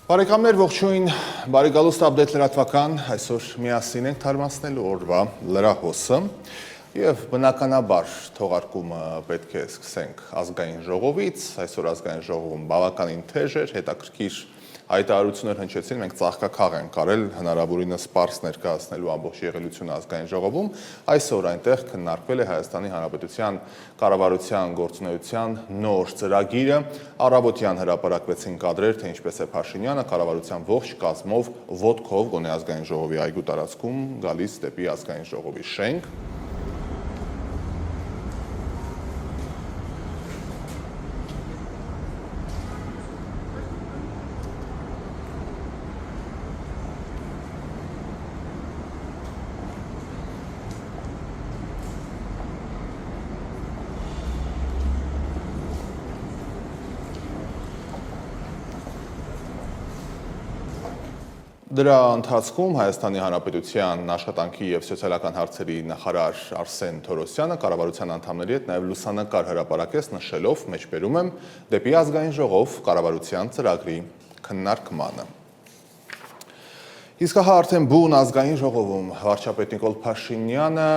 Բարեկամներ ողջույն, բարեկալուստ ապդետ լրատվական, այսօր միասին ենք թարմացնելու օրվա լրահոսը և բնականաբար թողարկումը պետք է սկսենք ազգային ժողովից, այսօր ազգային ժողովում բավականին թեժ էր, հետաքրքիր հայտարարություններ հնչեցին, մենք ծաղկաքաղ ենք արել հնարավորինս պարզ ներկայացնելու ամբողջ եղելությունը ազգային ժողովում, այսօր այնտեղ քննարկվել է Հայաստանի Հանրապետության կառավարության գործունեության նոր ծրագիրը, առավոտյան հրապարակվեցին կադրեր, թե ինչպես է Փաշինյանը կառավարության ողջ կազմով ոտքով գոնե ազգային ժողովի այգու տարածքում գալիս դեպի ազգային ժողովի շենք։ Դրա ընթացքում Հայաստանի Հանրապետության աշխատանքի և սոցիալական հարցերի նախարար Արսեն Թորոսյանը կառավարության անդամների հետ նաև լուսանկար հրապարակեց նշելով, մեջբերում եմ, դեպի ազգային ժողով կառավարության ծրագրի քննարկմանը։ Իսկ հա արդեն բուն ազգային ժողովում վարչապետ Նիկոլ Փաշինյանը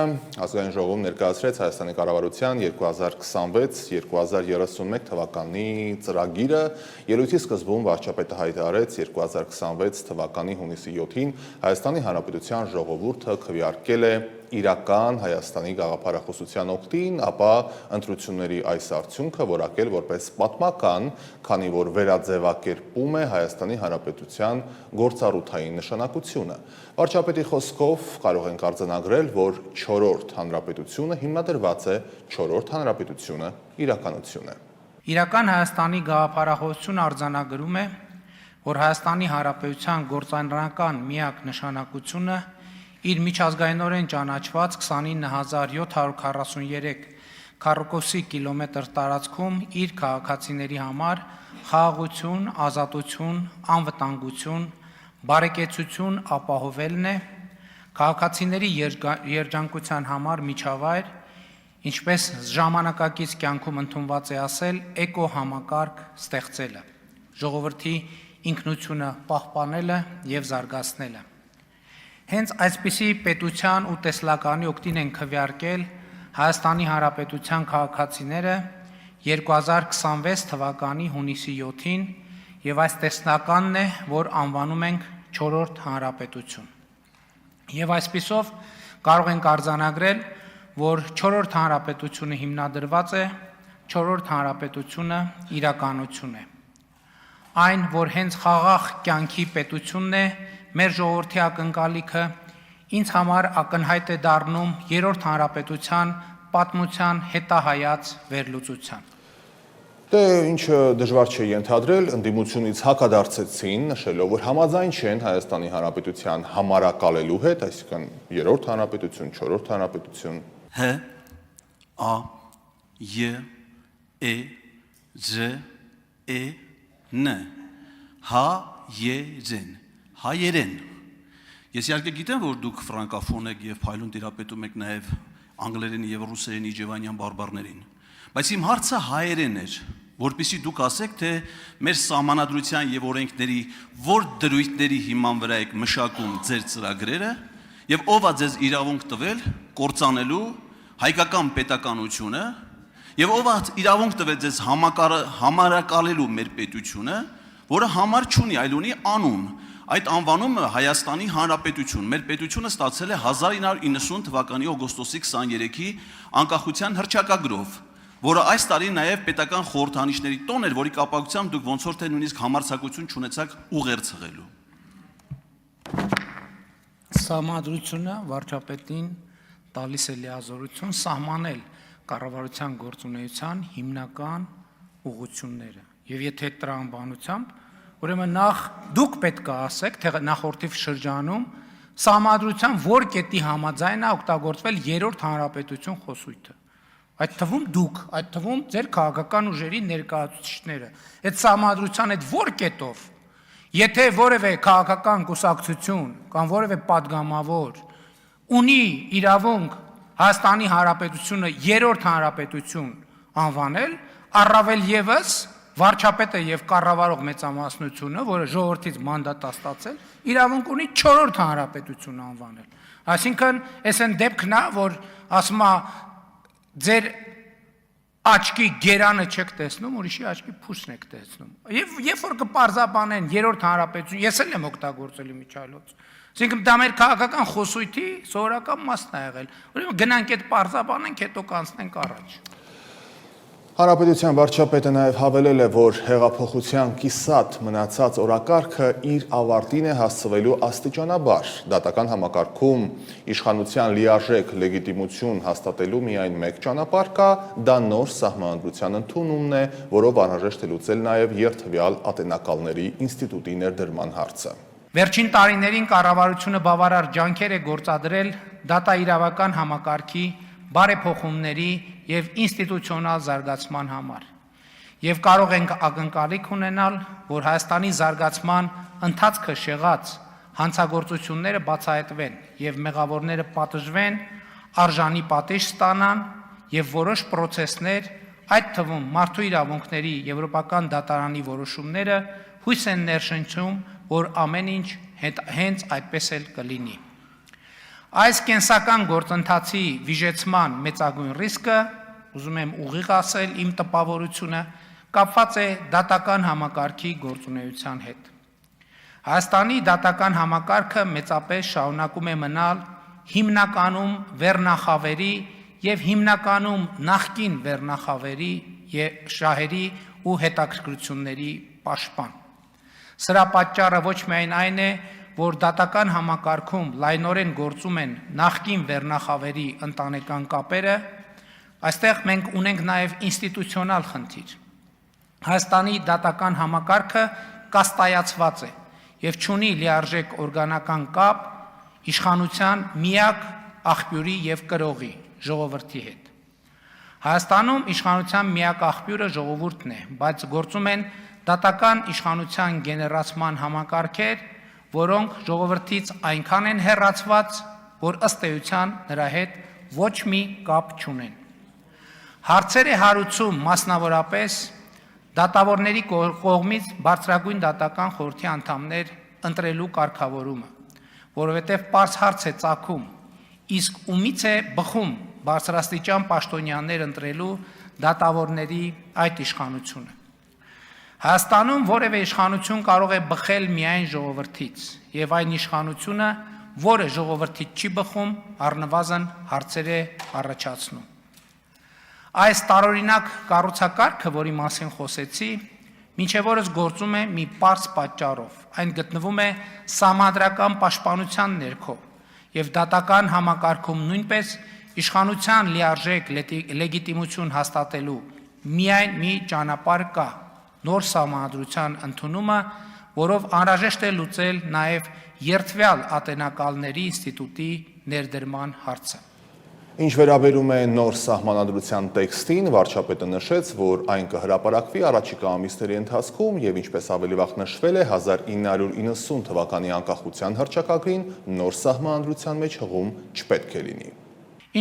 ազգային ժողովում ներկայացրեց Հայաստանի կառավարության 2026-2031 թվականի ծրագիրը, ելույթի սկզբում վարչապետը հայտարարեց 2026 թվականի հունիսի 7-ին Հայաստանի Հանրապետության ժողովուրդը քվեարկել է իրական Հայաստանի գաղափարախոսության օգտին, ապա ընտրությունների այս արդյունքը որակել որպես պատմական, քանի որ վերաձևակերպում է Հայաստանի Հանրապետության գործառութային նշանակությունը։ Վարչապետի խոսքով կարող ենք արձանագրել, որ 4-րդ հանրապետությունը հիմնադրված է 4-րդ հանրապետությունը իրականություն է։ Իրական Հայաստանի գաղափարախոսությունը արձանագրում է, որ Հայաստանի Հանրապետության գործառնական միակ նշանակությունը իր միջազգայինորեն ճանաչված 29743 քառակուսի կիլոմետր տարածքում իր քաղաքացիների համար խաղաղություն, ազատություն, անվտանգություն, բարեկեցություն ապահովելն է, քաղաքացիների երջանկության համար միջավայր, ինչպես ժամանակակից կյանքում ընդունված է ասել, էկո-համակարգ ստեղծելը, ժողովրդի ինքնությունը պահպանելը և զարգացնելը։ Հենց այսպիսի պետության ու տեսլականի օգտին են քվեարկել Հայաստանի Հանրապետության քաղաքացիները 2026 թվականի հունիսի 7-ին և այս տեսլականն է, որ անվանում ենք 4-րդ հանրապետություն։ Եվ այսպիսով կարող ենք արձանագրել, որ 4-րդ հանրապետությունը հիմնադրված է, 4-րդ հանրապետությունը իրականություն է։ Այն, որ հենց խաղաղ կյանքի պետությունն է, մեր ժողովրդի ակնկալիքը, ինձ համար ակնհայտ է դառնում 3-րդ հանրապետության պատմության հետահայաց վերլուծության։ Դե ինչը դժվար չէ ենթադրել, ընդդիմությունից հակադարձեցին, նշելով, որ համաձայն չեն Հայաստանի Հանրապետության համարակալելու հետ, այսինքն 3-րդ հանրապետություն, 4-րդ հանրապետություն։ Հ, Ա, Ե, Է, Զ, Է, Ն, Հա, Երեն, հայերեն։ Ես իհարկե գիտեմ, որ դուք ֆրանկաֆոն եք և փայլուն տիրապետում եք նաև անգլերենի և ռուսերենի իջևանյան բարբառներին, բայց իմ հարցը հայերեն էր, որպեսզի դուք ասեք, թե մեր սահմանադրության և օրենքների որ դրույթների հիման վրա եք մշակում ձեր ծրագրերը և ով է ձեզ իրավունք տվել կործանելու հայկական պետականությունը և ով է իրավունք տվել ձեզ համարակալելու մեր պետությունը, որը համար չունի, այլ ունի անուն։ Այդ անվանումը Հայաստանի Հանրապետություն, մեր պետությունը ստացել է 1990 թվականի օգոստոսի 23-ի անկախության հռչակագրով, որը այս տարի նաև պետական խորհրդանիշների տոն էր, որի կապակցությամբ դուք ոնց որ թե նույնիսկ համարձակություն չունեցաք ուղերձ հղելու։ Սահմանադրությունը վարչապետին տալիս է լիազորություն սահմանել կառավարության գործունեության հիմնական ուղղությունները։ Եվ եթե տրամաբանությամբ, ուրեմն նախ դուք պետք է ասեք, թե նախորդի շրջանում սահմանադրության որ կետի համաձայն է օգտագործվել 3-րդ հանրապետություն խոսույթը։ Այդ թվում դուք, այդ թվում ձեր քաղաքական ուժերի ներկայացուցիչները, այդ սահմանադրության այդ որ կետով, եթե որևէ քաղաքական կուսակցություն կամ որևէ պատգամավոր ունի իրավունք Հայաստանի Հանրապետությունը 3-րդ հանրապետություն անվանել, առավել ևս վարչապետը եւ կառավարող մեծամասնությունը, որը ժողովրդից մանդատ է ստացել, իրավունք ունի 4-րդ հանրապետություն անվանել։ Այսինքն, այս այն դեպքն է, որ ասում է ձեր աչքի գերանը չեք տեսնում, ուրիշի աչքի փուսն եք տեսնում։ Եվ երբ որ կպարզաբանեն 3-րդ հանրապետություն, ես էլ եմ օգտագործել իմիջիայլոց։ Այսինքն դա մեր քաղաքական խոսույթի սովորական մասն է եղել։ Ուրեմն գնանք այդ պարզաբանենք, հետո կանցնենք առաջ։ Հանրապետության վարչապետը նաև հավելել է, որ հեղափոխության կիսատ մնացած օրակարգը իր ավարտին է հասցվելու աստիճանաբար։ Դատական համակարգում իշխանության լիարժեք լեգիտիմություն հաստատելու միայն մեկ ճանապարհ կա, դա նոր սահմանադրության ընդունումն է, որով անհրաժեշտ է լուծել նաև երթվյալ ատենակալների ինստիտուտի ներդրման հարցը։ Վերջին տարիներին կառավարությունը բավարար ջանքեր է գործադրել դատաիրավական համակարգի բարեփոխումների եւ ինստիտուցիոնալ զարգացման համար։ Եվ կարող ենք ակնկալիք ունենալ, որ Հայաստանի զարգացման ընթացքը շեղած հանցագործությունները բացահայտվեն եւ մեղավորները պատժվեն, արժանի պատիժ ստանան եւ որոշ պրոցեսներ, այդ թվում մարդու իրավունքների եվրոպական դատարանի որոշումները հույս են ներշնչում, որ ամեն ինչ հենց այդպես էլ կլինի։ Այս կենսական գործընթացի վիժեցման մեծագույն ռիսկը, ուզում եմ ուղիղ ասել իմ տպավորությունը, կապված է դատական համակարգի գործունեության հետ։ Հայաստանի դատական համակարգը մեծապես շարունակում է մնալ հիմնականում վերնախավերի եւ հիմնականում նախկին վերնախավերի եւ շահերի ու հետաքրքրությունների պաշտպան։ Սրա պատճառը ոչ միայն այն է, որ դատական համակարգում լայնորեն գործում են նախկին վերնախավերի ընտանեկան կապերը, այստեղ մենք ունենք նաև ինստիտուցիոնալ խնդիր։ Հայաստանի դատական համակարգը կաստայացված է եւ չունի լիարժեք օրգանական կապ իշխանության միակ աղբյուրի եւ կրողի ժողովրդի հետ։ Հայաստանում իշխանության միակ աղբյուրը ժողովուրդն է, բայց գործում են դատական իշխանության գեներացման համակարգեր, որոնք ժողովրդից այնքան են հեռացված, որ ըստ էության նրա հետ ոչ մի կապ չունեն։ Հարցեր է հարուցում մասնավորապես դատավորների կողմից բարձրագույն դատական խորհրդի անդամներ ընտրելու կարգավորումը, որովհետև պարզ հարց է ծագում, իսկ ումից է բխում բարձրաստիճան պաշտոնյաներ ընտրելու դատավորների այդ իշխանությունը։ Հայաստանում որևէ իշխանություն կարող է բխել միայն ժողովրդից, եւ այն իշխանությունը, որը ժողովրդից չի բխում, առնվազն հարցեր է առաջացնում։ Այս տարօրինակ կառուցակարգը, որի մասին խոսեցի, մինչև օրս գործում է մի պարզ պատճառով։ Այն գտնվում է սահմանադրական պաշտպանության ներքո, եւ դատական համակարգում նույնպես իշխանության լիարժեք լեգիտիմություն հաստատելու միայն մի ճանապարհ կա՝ նոր սահմանադրության ընդունումը, որով անհրաժեշտ է լուծել նաև երթվյալ ատենակալների ինստիտուտի ներդրման հարցը։ Ինչ վերաբերում է նոր սահմանադրության տեքստին, վարչապետը նշեց, որ այն կհրապարակվի առաջիկա ամիսների ընթացքում եւ ինչպես ավելի վաղ նշվել է 1990 թվականի անկախության հռչակագրին նոր սահմանադրության մեջ հղում չպետք է լինի։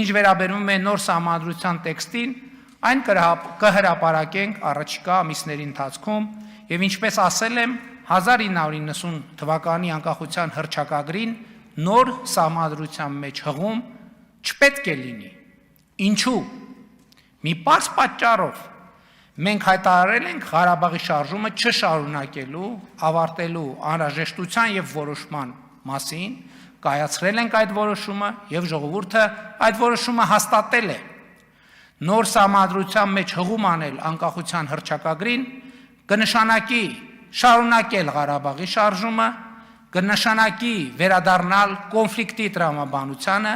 Ինչ վերաբերում է նոր սահմանադրության տեքստին, այն կհրապարակենք առաջիկա ամիսների ընթացքում եւ ինչպես ասել եմ 1990 թվականի անկախության հռչակագրին նոր սահմանադրության մեջ հղում չպետք է լինի։ Ինչու՞։ Մի պարզ պատճառով մենք հայտարարել ենք Ղարաբաղի շարժումը չշարունակելու, ավարտելու անհրաժեշտության եւ որոշման մասին, կայացրել ենք այդ որոշումը եւ ժողովուրդը այդ որոշումը հաստատել է։ Նոր սահմանադրության մեջ հղում անել անկախության հռչակագրին կնշանակի շարունակել Ղարաբաղի շարժումը, կնշանակի վերադառնալ կոնֆլիկտի տրամաբանությանը,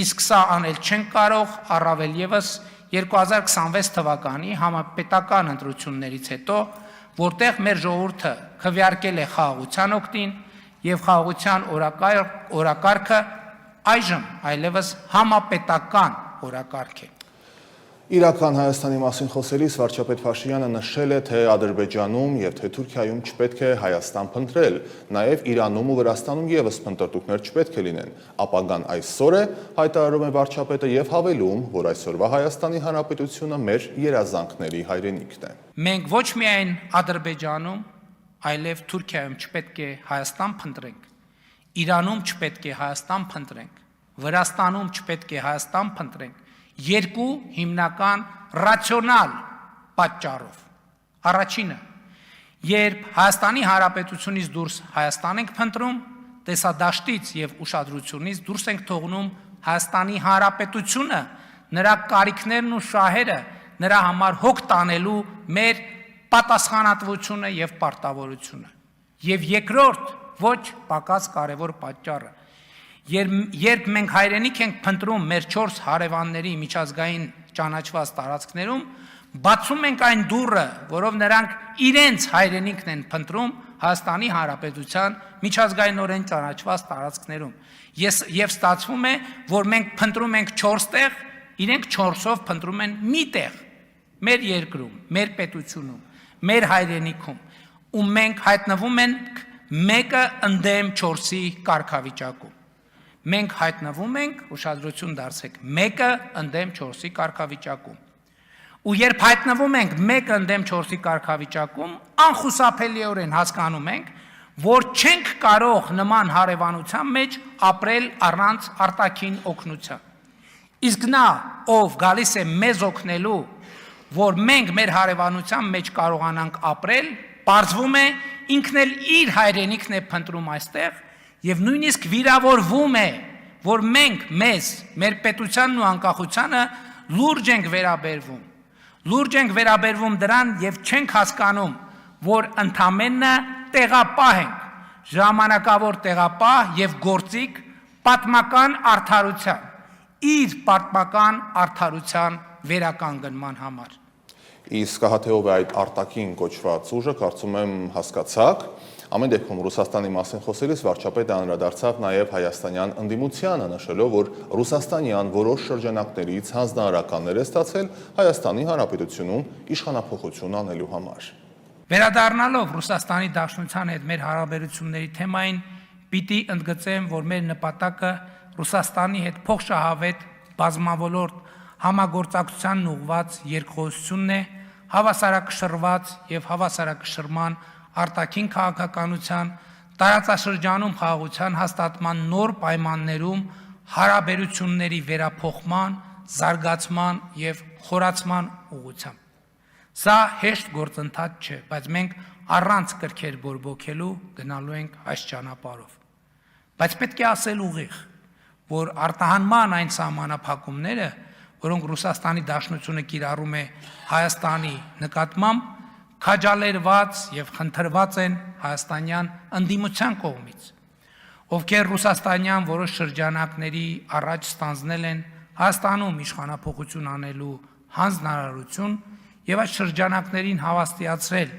իսկ սա անել չենք կարող առավել եւս 2026 թվականի համապետական ընտրություններից հետո, որտեղ մեր ժողովուրդը քվեարկել է խաղաղության օգտին եւ խաղաղության օրակարգը այժմ այլևս համապետական օրակարգ է։ Իրական Հայաստանի մասին խոսելիս վարչապետ Փաշինյանը նշել է, թե Ադրբեջանում եւ թե Թուրքիայում չպետք է Հայաստան փնտրել, նաեւ Իրանում ու Վրաստանում եւս փնտրտուքներ չպետք է լինեն։ Ապագան այսօր է, հայտարարում է վարչապետը եւ հավելում, որ այսօրվա Հայաստանի Հանրապետությունը մեր երազանքների հայրենիքն է։ Մենք ոչ միայն Ադրբեջանում, այլև Թուրքիայում չպետք է Հայաստան փնտրենք, Իրանում չպետք է Հայաստան փնտրենք, Վրաստանում չպետք է Հայաստան փնտրենք, երկու հիմնական ռացիոնալ պատճառով։ Առաջինը, երբ Հայաստանի Հանրապետությունից դուրս Հայաստան ենք փնտրում, տեսադաշտից եւ ուշադրությունից դուրս ենք թողնում Հայաստանի Հանրապետությունը, նրա կարիքներն ու շահերը, նրա համար հոգ տանելու մեր պատասխանատվությունը եւ պարտավորությունը։ Եվ երկրորդ, ոչ պակաս կարևոր պատճառը, երբ մենք հայրենիք ենք փնտրում մեր 4 հարևանների միջազգային ճանաչված տարածքներում, բացում ենք այն դուռը, որով նրանք իրենց հայրենիքն են փնտրում Հայաստանի Հանրապետության միջազգայինորեն ճանաչված տարածքներում։ Եվ ստացվում է, որ մենք փնտրում ենք 4 տեղ, իրենք 4-ով փնտրում են մի տեղ, մեր երկրում, մեր պետությունում, մեր հայրենիքում, ու մենք հայտնվում ենք 1/4-ի կարգավիճակում։ Մենք հայտնվում ենք, ուշադրություն դարձեք, 1/4-ի կարգավիճակում։ Ու երբ հայտնվում ենք 1/4-ի կարգավիճակում, անխուսափելիորեն հասկանում ենք, որ չենք կարող նման հարևանության մեջ ապրել առանց արտաքին օգնության։ Իսկ նա, ով գալիս է մեզ օգնելու, որ մենք մեր հարևանության մեջ կարողանանք ապրել, պարզվում է ինքն էլ իր հայրենիքն է փնտրում այստեղ եւ նույնիսկ վիրավորվում է, որ մենք մեր պետությանն ու անկախությանը լուրջ ենք վերաբերվում։ Լուրջ ենք վերաբերվում դրան եւ չենք հասկանում, որ ընդամենը տեղապահ ենք, ժամանակավոր տեղապահ եւ գործիք պատմական արդարության, իր պատմական արդարության վերականգնման համար։ Իսկ հաթեով է այդ արտաքին կոչված ուժը, կարծում եմ հասկացաք։ Ամեն դեպքում Ռուսաստանի մասին խոսելիս վարչապետը անդրադարձավ նաև հայաստանյան ընդդիմությանը, նշելով, որ ռուսաստանյան որոշ շրջանակներից հանձնարարականներ է ստացել Հայաստանի Հանրապետությունում իշխանափոխություն անելու համար։ Վերադառնալով Ռուսաստանի Դաշնության հետ մեր հարաբերությունների թեմային, պիտի ընդգծեմ, որ մեր նպատակը Ռուսաստանի հետ փոխշահավետ բազմավոլորտ համագործակցությանն ուղղված երկխոսությունն է, հավասարակշռված եւ հավասարակշռման արտաքին քաղաքականության, տարածաշրջանում խաղաղության հաստատման նոր պայմաններում հարաբերությունների վերափոխման, զարգացման եւ խորացման ուղղությամբ։ Սա հեշտ գործընթաց չէ, բայց մենք առանց կրքեր բորբոքելու գնալու ենք այս ճանապարհով։ Բայց պետք է ասել ուղիղ, որ արտահանման այն սահմանափակումները, որոնք Ռուսաստանի Դաշնությունը կիրառում է Հայաստանի նկատմամբ, քաջալերված եւ խնդրված են հայաստանյան ընդդիմության կողմից, ովքեր ռուսաստանյան որոշ շրջանակների առաջ ստանձնել են Հայաստանում իշխանափոխություն անելու հանձնարարություն եւ այդ շրջանակներին հավաստիացրել,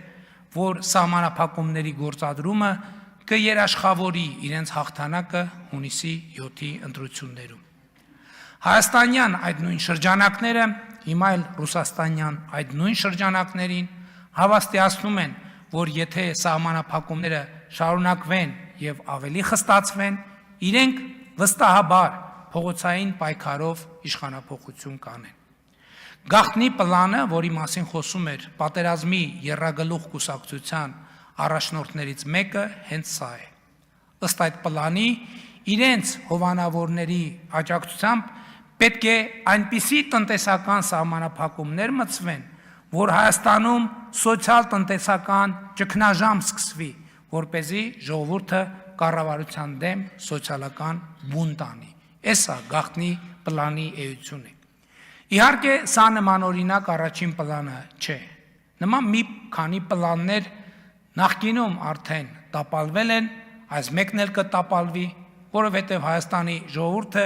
որ սահմանափակումների գործադրումը կերաշխավորի իրենց հաղթանակը հունիսի 7-ի ընտրություններում։ Հայաստանյան այդ նույն շրջանակները, հիմա էլ ռուսաստանյան այդ նույն շրջանակներին հավաստիացնում են, որ եթե սահմանափակումները շարունակվեն եւ ավելի խստացվեն, իրենք վստահաբար փողոցային պայքարով իշխանափոխություն կանեն։ Գաղտնի պլանը, որի մասին խոսում էր պատերազմի եռագլուխ կուսակցության առաջնորդներից մեկը, հենց սա է։ Ըստ այդ պլանի, իրենց հովանավորների աջակցությամբ պետք է այնպիսի տնտեսական սահմանափակումներ մտցվեն, որ Հայաստանում սոցիալ-տնտեսական ճգնաժամ սկսվի, որպեսզի ժողովուրդը կառավարության դեմ սոցիալական բունտ անի։ Էսա գաղտնի պլանի էությունը։ Իհարկե, սա նմանօրինակ առաջին պլանը չէ։ Նման մի քանի պլաններ նախկինում արդեն տապալվել են, այս մեկն էլ կտապալվի, որովհետև Հայաստանի ժողովուրդը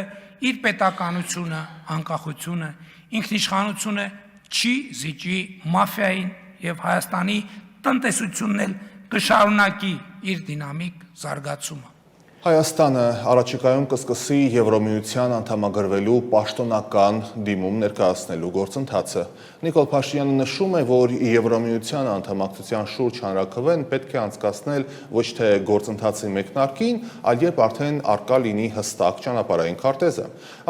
իր պետականությունը, անկախությունը, ինքնիշխանությունը չի զիջի մաֆիային եւ Հայաստանի տնտեսությունն էլ կշարունակի իր դինամիկ զարգացումը։ Հայաստանը առաջիկայում կսկսի Եվրոմիության անդամագրվելու պաշտոնական դիմում ներկայացնելու գործընթացը։ Նիկոլ Փաշինյանը նշում է, որ Եվրոմիության անդամակցության շուրջ հանրաքվեն պետք է անցկացնել ոչ թե գործընթացի մեկնարկին, այլ երբ արդեն արկա լինի հստակ ճանապարհային քարտեզը։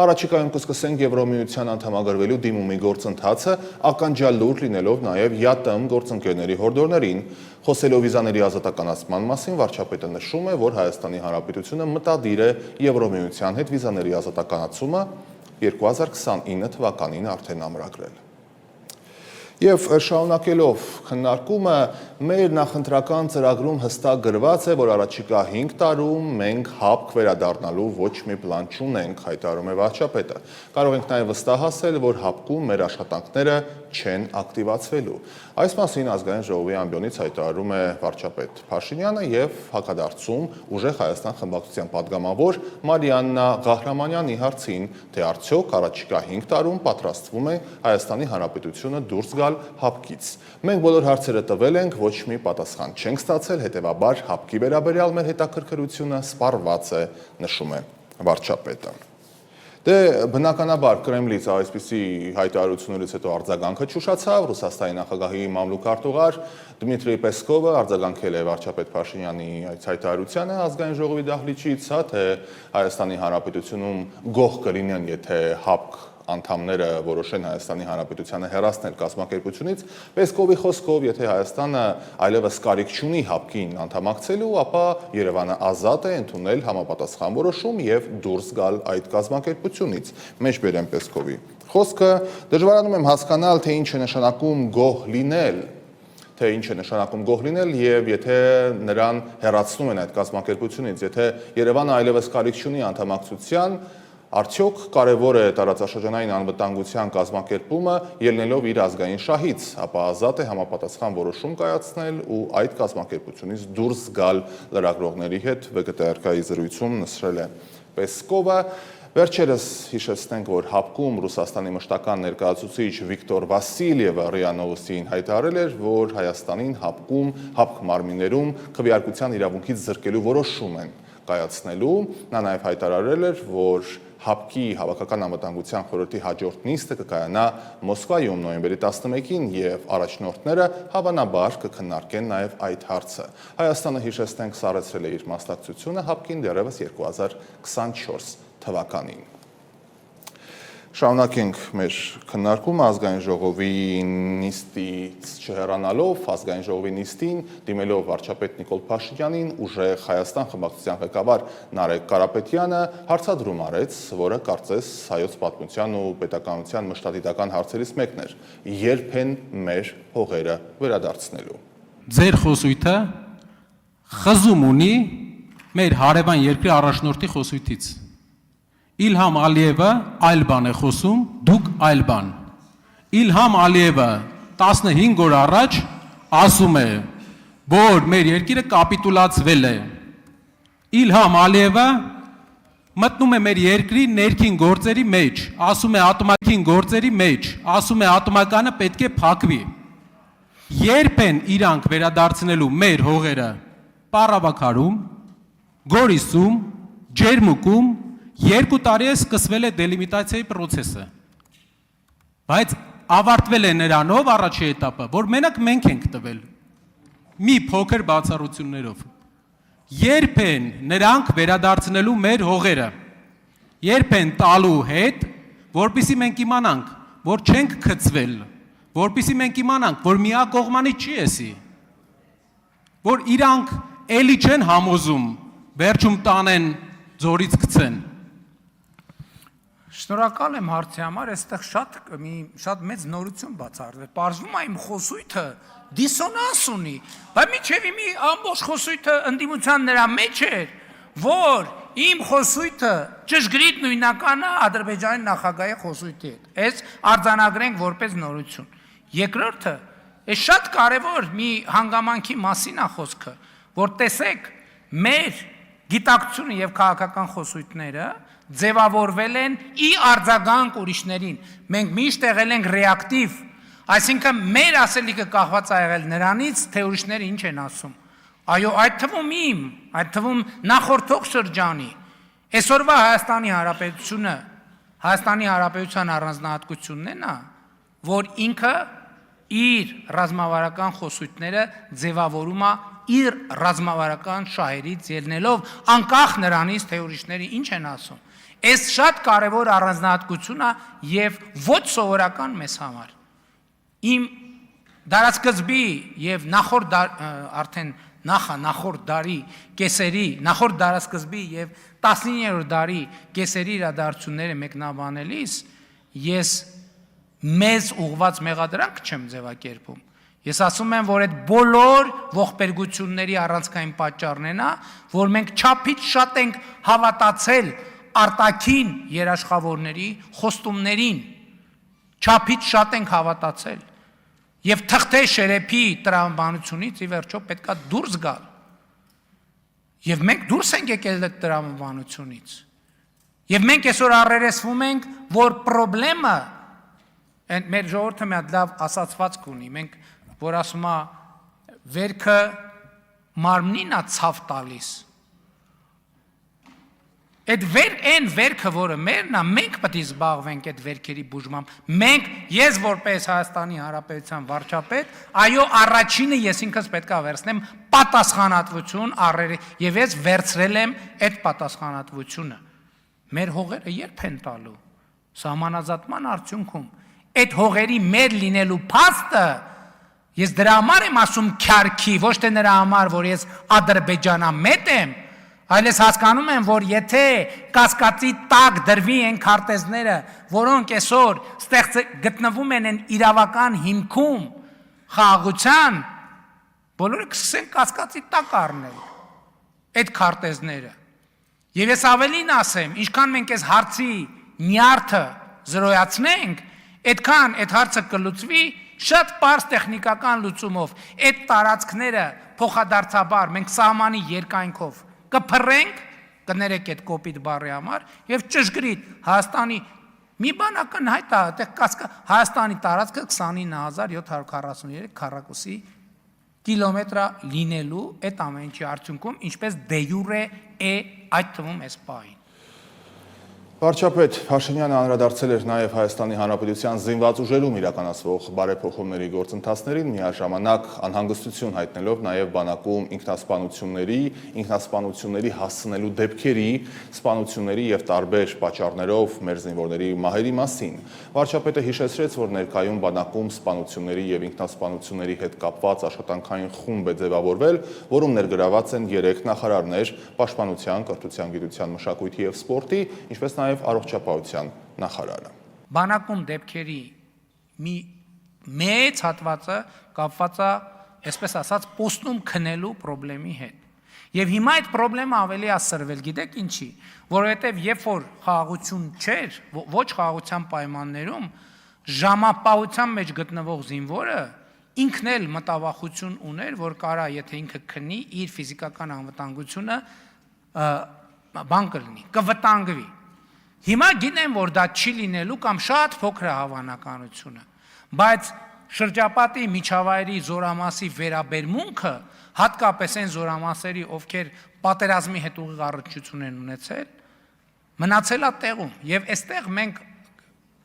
Առաջիկայում կսկսենք Եվրոմիության անդամագրվելու դիմումի գործընթացը, ականջալուր լինելով նաև ԵԱՏՄ գործընկերների հորդորներին։ Խոսելով վիզաների ազատականացման մասին, վարչապետը նշում է, որ Հայաստանի Հանրապետությունը մտադիր է Եվրոմիության հետ վիզաների ազատականացումը 2029 թվականին արդեն ամրագրել։ Եվ շարունակելով քննարկումը, մեր նախընտրական ծրագրում հստակ գրված է, որ առաջիկա 5 տարում մենք հապկ վերադառնալու ոչ մի պլան չունենք, հայտարարում է վարչապետը։ Կարող ենք նաև վստահ ասել, որ հապկում մեր աշխատանքները չեն ակտիվացվելու։ Այս մասին ազգային ժողովի ամբիոնից հայտարարում է վարչապետ Փաշինյանը եւ հակադարձում ուժեղ Հայաստան խմբակցության падգամավոր Մարիաննա Ղահրամանյանի հարցին, թե արդյոք առաջիկա 5 տարում պատրաստվում է Հայաստանի Հանրապետությունը դուրս գալ հապկից։ Մենք բոլոր հարցերը տվել ենք, ոչ մի պատասխան չենք ստացել, հետեւաբար հապկի վերաբերյալ մեր հետաքրքրությունը սպառված է, նշում է վարչապետը։ Դե բնականաբար Կրեմլից այսպիսի հայտարարություններից հետո արձագանքը չուշացավ, Ռուսաստանի նախագահի մամլուք արտուղար Դմիտրի Պեսկովը արձագանքել է վարչապետ Փաշինյանի այս հայտարարությանը ազգային ժողովի դահլիճից, թե Հայաստանի Հանրապետությունում գող կլինեն, եթե հապկ անդամները որոշեն Հայաստանի Հանրապետությանը հեռացնել կազմակերպությունից, Պեսկովի խոսքով, եթե Հայաստանը այլևս կարիք չունի հապկին անդամակցելու, ապա Երևանը ազատ է ընդունել համապատասխան որոշում եւ դուրս գալ այդ կազմակերպությունից։ Մեջբերեմ Պեսկովի խոսքը, դժվարանում եմ հասկանալ, թե ինչ է նշանակում գող լինել, եւ եթե նրան հեռացնում են այդ կազմակերպությունից, եթե Երևանը այլևս կարիք չունի անդամակցության, արդյոք կարևոր է տարածաշրջանային անվտանգության կազմակերպումը ելնելով իր ազգային շահից, ապա ազատ է համապատասխան որոշում կայացնել ու այդ կազմակերպությունից դուրս գալ լրագրողների հետ ՎԿՏՐԿ-ի զրույցում նշել է Պեսկովը։ Վերջերս հիշեցնենք, որ հապկում Ռուսաստանի մշտական ներկայացուցիչ Վիկտոր Վասիլիևը ՌԻԱ Նովոստիին հայտարարել էր, որ Հայաստանին հապկում, հապկ մարմիններում քվեարկության իրավունքից զրկելու որոշում են կայացնելու։ Նա նաև հայտարարել էր, որ հապկի հավաքական անվտանգության խորհրդի հաջորդ նիստը կկայանա Մոսկվայում նոյեմբերի 11-ին եւ առաջնորդները հավանաբար կքննարկեն նաեւ այդ հարցը։ Հայաստանը հիշեցնենք սառեցրել է իր մասնակցությունը հապկին դեռևս 2024 թվականին։ Շարունակենք մեր քննարկումը ազգային ժողովի նիստից չհեռանալով, ազգային ժողովի նիստին դիմելով վարչապետ Նիկոլ Փաշինյանին ուժեղ Հայաստան խմբակցության ղեկավար Նարեկ Կարապետյանը հարցադրում արեց, որը կարծես հայոց պատմության ու պետականության մշտադիտական հարցերից մեկն էր. երբ են մեր հողերը վերադարձնելու։ Ձեր խոսույթը խզում ունի մեր հարևան երկրի առաջնորդի խոսույթից։ Իլհամ Ալիևը այլ բան է խոսում, դուք այլ բան։ Իլհամ Ալիևը 15 օր առաջ ասում է, որ մեր երկիրը կապիտուլացվել է։ Իլհամ Ալիևը մտնում է մեր երկրի ներքին գործերի մեջ, ասում է ատոմային գործերի մեջ, ասում է ատոմականը պետք է փակվի։ Երբ են իրանք վերադարձնելու մեր հողերը Պարավաքարում, Գորիսում, Ջերմուկում 2 տարի է սկսվել է դելիմիտացիայի process-ը, բայց ավարտվել է նրանով առաջի էտապը, որ մենակ մենք ենք տվել, մի փոքր բացառություններով։ Երբ են նրանք վերադարձնելու մեր հողերը, երբ են տալու հետ, որպեսզի մենք իմանանք, որ չենք քծվել, որպեսզի մենք իմանանք, որ միակողմանի չի էսի, որ իրանք էլի չեն համոզում, վերջում տանեն, ձորից գցեն։ Շնորհակալ եմ հարցի համար, այստեղ շատ մեծ նորություն բացառվել։ Պարզվում է իմ խոսույթը դիսոնանս ունի, բայց միջև մի ամբողջ խոսույթը ընդդիմության նրա մեջ էր, որ իմ խոսույթը ճշգրիտ նույնականը Ադրբեջանի նախագահի խոսույթի հետ։ Այս արձանագրենք որպես նորություն։ Երկրորդը, այս շատ կարևոր մի հանգամանքի մասին է խոսքը, որ տեսեք, մեր գիտակցությունը եւ քաղաքական խոսույթները ձևավորվել են ի արձագանք ուրիշներին։ Մենք միշտ եղել ենք ռեակտիվ, այսինքն մեր ասելիքը կախված է եղել նրանից, թե ուրիշները ինչ են ասում։ Այո, այդ թվում իմ, այդ թվում նախորդող շրջանի, այսօրվա Հայաստանի Հանրապետության առանձնահատկությունն է նա, որ ինքը իր ռազմավարական խոսույթները ձևավորում է իր ռազմավարական շահերից ելնելով, անկախ նրանից, թե ուրիշները ինչ են ասում։ Այս շատ կարևոր առանձնահատկություն է եւ ոչ սովորական մեզ համար։ Իմ դարաշրջանի եւ նախորդ դարի կեսերի, նախորդ դարաշրջանի եւ 19-րդ դարի կեսերի իրադարձությունները մեկնաբանելիս ես մեզ ուղված մեղադրանք չեմ ձևակերպում։ Ես ասում եմ, որ այդ բոլոր ողբերգությունների առանցքային պատճառն է նա, որ մենք չափից շատ ենք հավատացել արտաքին երաշխավորների խոստումներին, չափից շատ ենք հավատացել եւ թղթե շերեփի տրամաբանությունից ի վերջո պետքա դուրս գալ։ Եվ մենք դուրս ենք եկել այդ տրամաբանությունից։ Եվ մենք այսօր առերեսվում ենք, որ խնդրեմը մեր ժողովուրդը մի հատ լավ ասացվածք ունի, մենք որ ասում է վերքը մարմնին է ցավ տալիս։ Այդ վերքը, որը մերն է, մենք պետք է զբաղվենք այդ վերքերի բուժմամբ։ Մենք, ես որպես Հայաստանի Հանրապետության վարչապետ, այո, առաջինը ես ինքս պետք է վերցնեմ պատասխանատվություն եւ ես վերցրել եմ այդ պատասխանատվությունը։ Մեր հողերը երբ են տալու։ Սահմանազատման արդյունքում այդ հողերի մեր լինելու փաստը ես դրա համար եմ ասում քյարքի, ոչ թե նրա համար, որ ես ադրբեջանամետ եմ, այլ ես հասկանում եմ, որ եթե կասկածի տակ դրվի են քարտեզները, որոնք այսօր գտնվում են իրավական հիմքում խաղաղության, բոլորը կսկսեն կասկածի տակ առնել այդ քարտեզները։ Եվ ես ավելին ասեմ, ինչքան մենք այս հարցի նյարդը զրոյացնենք, այդքան այդ հարցը կլուծվի շատ պարզ տեխնիկական լուծումով։ Այդ տարածքները փոխադարձաբար մենք սահմանի երկայնքով կփռենք, կներեք այդ կոպիտ բառի համար, եւ ճշգրիտ Հայաստանի մի բան ակնհայտ է, Հայաստանի տարածքը 29743 քառակուսի կիլոմետր լինելու այդ ամենի արդյունքում, ինչպես դե յուրե է այդ թվում էս պահին։ Վարչապետ Փաշինյանը անդրադարձել էր նաև Հայաստանի Հանրապետության զինված ուժերում իրականացվող բարեփոխումների գործընթացներին, միաժամանակ անհանգստություն հայտնելով նաև բանակում ինքնասպանությունների հասցնելու դեպքերի, սպանությունների եւ տարբեր պատճառներով մեր զինվորների մահերի մասին։ Վարչապետը հիշեցրեց, որ ներկայում բանակում սպանությունների եւ ինքնասպանությունների հետ կապված աշխատանքային խումբ է ձևավորվել, որում ներգրաված են 3 նախարարներ՝ Պաշտպանության, Կրթության, Գիտության, Մշակույթի եւ Սպորտի, ինչպես նաև առողջապահության նախարարը։ Բանակում դեպքերի մի մեծ հատվածը կապված է, այսպես ասած, պոստում քնելու խնդրի հետ։ Եվ հիմա այդ խնդրը ավելի ասրվել, գիտեք ինչի, որովհետև երբ որ խաղաղություն չէր, ոչ խաղաղության պայմաններում, ժամապահության մեջ գտնվող զինվորը ինքն էլ մտավախություն ուներ, որ կարա, եթե ինքը քնի, իր ֆիզիկական անվտանգությունը բան կլինի, կվտանգվի։ Հիմա գիտեմ, որ դա չի լինելու կամ շատ փոքր է հավանականությունը, բայց շրջապատի միջավայրի զորամասի վերաբերմունքը, հատկապես այն զորամասերի, ովքեր պատերազմի հետ ուղիղ առնչություն են ունեցել, մնացել է տեղում, եւ այստեղ մենք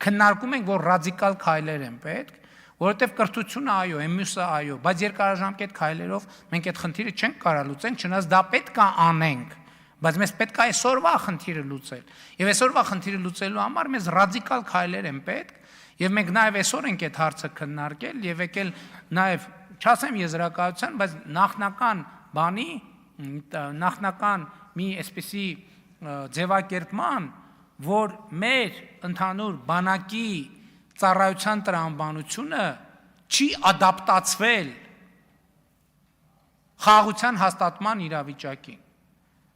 քննարկում ենք, որ ռադիկալ քայլեր են պետք, որովհետև կրթությունը այո, մյուսը այո, բայց երկարաժամկետ քայլերով մենք այդ խնդիրը չենք կարող լուծենք, չնայած դա պետք է անենք, բայց մեզ պետք է այսօրվա խնդիրը լուծել։ Եվ այսօրվա խնդիրը լուծելու համար մեզ ռադիկալ քայլեր են պետք, եւ մենք նաեւ այսօր ենք այդ հարցը քննարկել եւ եկել նաեւ, չասեմ եզրակացության, բայց նախնական մի այսպիսի ձևակերպման, որ մեր ընդհանուր բանակի ծառայության տրամաբանությունը չի ադապտացվել խաղաղության հաստատման իրավիճակին։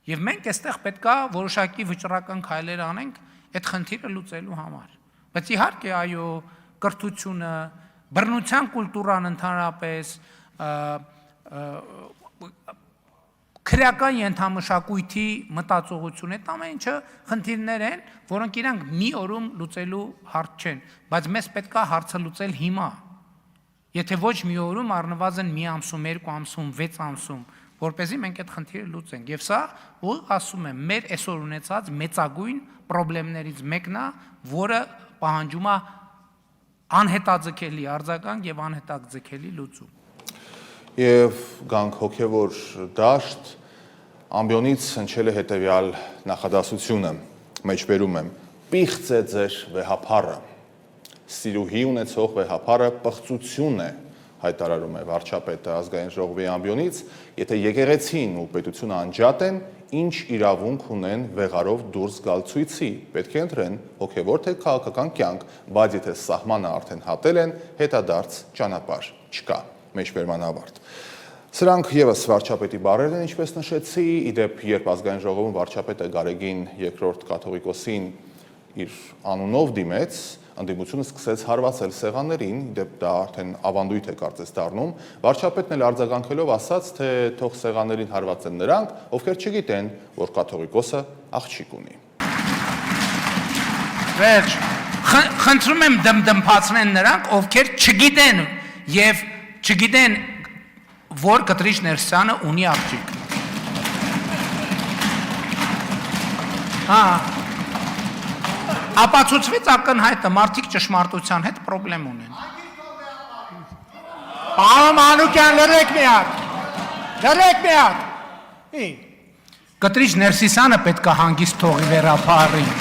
Եվ մենք այստեղ պետք է որոշակի վճռական քայլեր անենք այդ խնդիրը լուծելու համար։ Բայց իհարկե այո, կրթությունը, բռնության կուլտուրան ընդհանրապես, քրեական ենթամշակույթի մտածողություն, այդ ամեն ինչը խնդիրներ են, որոնք իրանք մի օրում լուծելու հարց չեն, բայց մեզ պետք է հարցը լուծել հիմա։ Եթե ոչ մի օրում, առնվազն մի ամսում, 2 ամսում, 6 ամսում, որպեսզի մենք այդ խնդիրը լուծենք։ Եվ սա, որ ասում եմ, մեր այսօր ունեցած մեծագույն խնդիրներից մեկն է, որը պահանջում է անհետաձգելի արձագանք եւ անհետաձգելի լուծում։ Եվ գանք հոգևոր դաշտ ամբիոնից հնչել է հետևյալ նախադասությունը, մեջբերում եմ. պիղծ է ձեր վեհափառը, սիրուհի ունեցող վեհափառը պղծություն է, հայտարարում է վարչապետը ազգային ժողովի ամբիոնից, եթե եկեղեցին ու պետությունը անջատ են, ինչ իրավունք ունեն վեղարով դուրս գալ ցույցի, պետք է ընտրեն հոգևոր թե քաղաքական կյանք, բայց եթե սահմանը արդեն հատել են, հետադարձ ճանապարհ չկա, մեջբերման ավարտ։ Սրանք եւս վարչապետի բառերն են, ինչպես նշեցի, իդեպ երբ ազգային ժողովում վարչապետը Գարեգին II կաթողիկոսին իր անունով դիմեց, ընդդիմությունը սկսեց հարվածել սեղաններին, իդեպ դա արդեն ավանդույթ է կարծես դառնում, վարչապետն էլ արձագանքելով ասաց, թե թող սեղաններին հարվածեն նրանք, ովքեր չգիտեն, որ կաթողիկոսը աղջիկ ունի։ Վերջ, խնդրում եմ դմդմփացնեն նրանք, ովքեր չգիտեն եւ չգիտեն, որ Կտրիչ Ներսյանը ունի աղջիկ։ Ապացուցվեց ակնհայտը, մարդիկ ճշմարտության հետ խնդրեմ ունեն։ Պարոն Մանուկյան, լրեք մի հատ։ Լրեք մի հատ։ Կտրիչ Ներսիսյանը պետք է հանգիստ թողի վերափառին։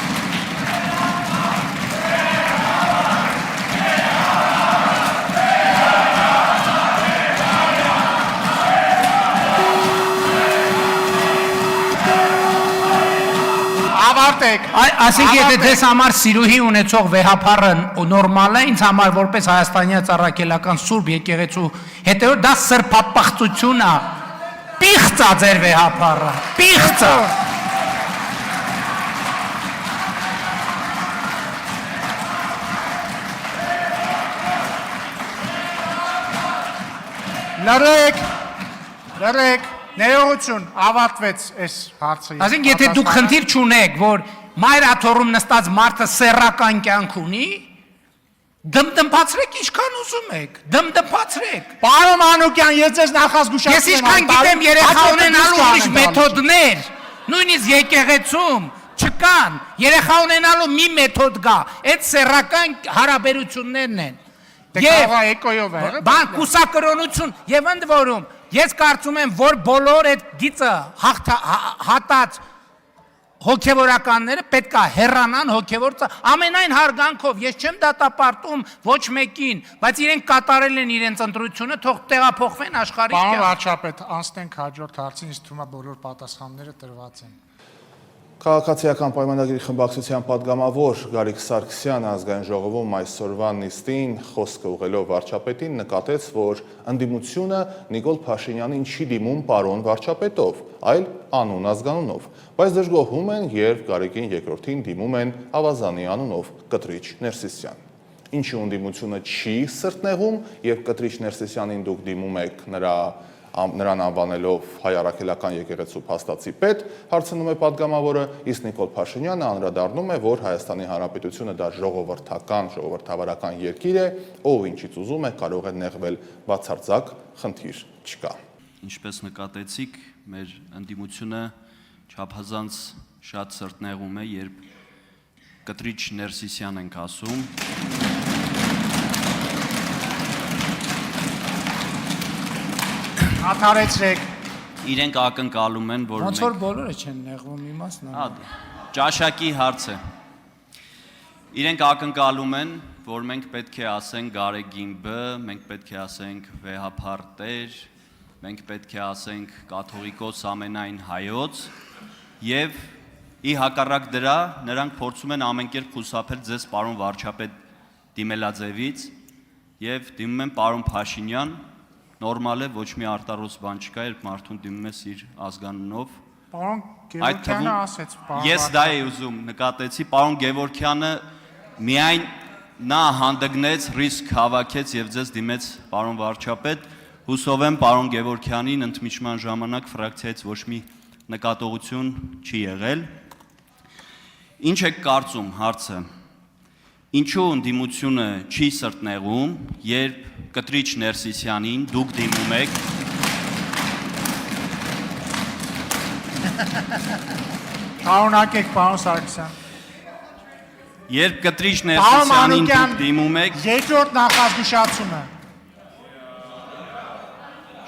Այսինքն եթե դες համար սիրուհի ունեցող վեհափառը նորմալ է, ինձ համար որպես հայաստանյա ծառայելական սուրբ եկեղեցու հետևորդ դա սրբապղծություն է։ Պիղծ է ձեր վեհափառը, պիղծ է։ Լրեք, ներողություն, ավարտվեց այս հարցը։ Այսինքն եթե դուք խնդիր չունեք, որ մայր աթոռում նստած մարդը սեռական կյանք ունի, դմդմփացրեք ինչքան ուզում եք, դմդմփացրեք։ Պարոն Մանուկյան, ես ձեզ նախազգուշացնում եմ։ Ես ինչքան գիտեմ երեխա ունենալու ուրիշ մեթոդներ, նույնիսկ եկեղեցում չկան, երեխա ունենալու մի մեթոդ կա, այդ սեռական հարաբերություններն են։ Բան կուսակրոնություն եւ ընդ որում ես կարծում եմ, որ բոլոր այդ գիծը հատած հոգևորականները պետք է հեռանան հոգևոր ամենայն հարգանքով, ես չեմ դատապարտում ոչ մեկին, բայց իրենք կատարել են իրենց ընտրությունը, թող տեղափոխվեն աշխարհի Պարոն վարչապետ, անցնենք հաջորդ հարցին, ինձ թվում է բոլոր պատասխանները տրված են։ Քաղաքացիական պայմանագրի խմբակցության падգամավոր Գարիկ Սարգսյանը ազգային ժողովում այսօրվա նիստին խոսքը ուղղելով վարչապետին նկատեց, որ ընդդիմությունը Նիկոլ Փաշինյանին չի դիմում պարոն վարչապետով, այլ անուն ազգանունով, բայց դժգոհում են, երբ Գարիկին II-ին դիմում են ավազանի անունով Կտրիչ Ներսիսյան։ Ինչու ընդդիմությունը չի սրտնեղում, երբ Կտրիչ Ներսիսյանին դուք դիմում եք նրան անվանելով հայ առաքելական եկեղեցու փաստացի պետ, հարցնում է падգամավորը, իսկ Նիկոլ Փաշինյանը անդրադառնում է, որ Հայաստանի Հանրապետությունը դա ժողովրդավարական երկիր է, ով ինչից ուզում է կարող է նեղվել, բացարձակ խնդիր չկա։ Ինչպես նկատեցիք, մեր ընդդիմությունը չափազանց շատ սրտնեղում է, երբ Կտրիչ Ներսիսյան ենք ասում։ Աթարեցրեք։ Իրենք ակնկալում են, որ ոնց որ բոլորը չեն նեղվում իմաստն է։ Ճաշակի հարց է։ Իրենք ակնկալում են, որ մենք պետք է ասենք Գարեգին B, մենք պետք է ասենք վեհափառ Տեր, մենք պետք է ասենք կաթողիկոս ամենայն հայոց, եւ ի հակառակ դրա նրանք փորձում են ամեն կերպ խուսափել ձեզ պարոն վարչապետ դիմելաձևից եւ դիմում են պարոն Փաշինյան։ Նորմալ է, ոչ մի արտարոց բան չկա, երբ մարդուն դիմում ես իր ազգանունով։ Պարոն Գևորգյանը ասեց, Ես դա էի ուզում, նկատեցի, պարոն Գևորգյանը միայն նա հանդգնեց, ռիսկ հավաքեց եւ ձեզ դիմեց պարոն վարչապետ։ Հուսով եմ պարոն Գևորգյանին ընդմիջման ժամանակ ֆրակցիայից ոչ մի նկատողություն չի եղել։ Ինչ եք կարծում, հարցը։ Ինչու ընդդիմությունը չի սրտնեղում, երբ Կտրիչ Ներսիսյանին դուք դիմում եք։ Շարունակեք, պարոն Սարգսյան։ Երբ կտրիչ Պարոն Ներսիսյանին դուք Մանուկյան, դիմում եք, երկրորդ նախազգուշացումը։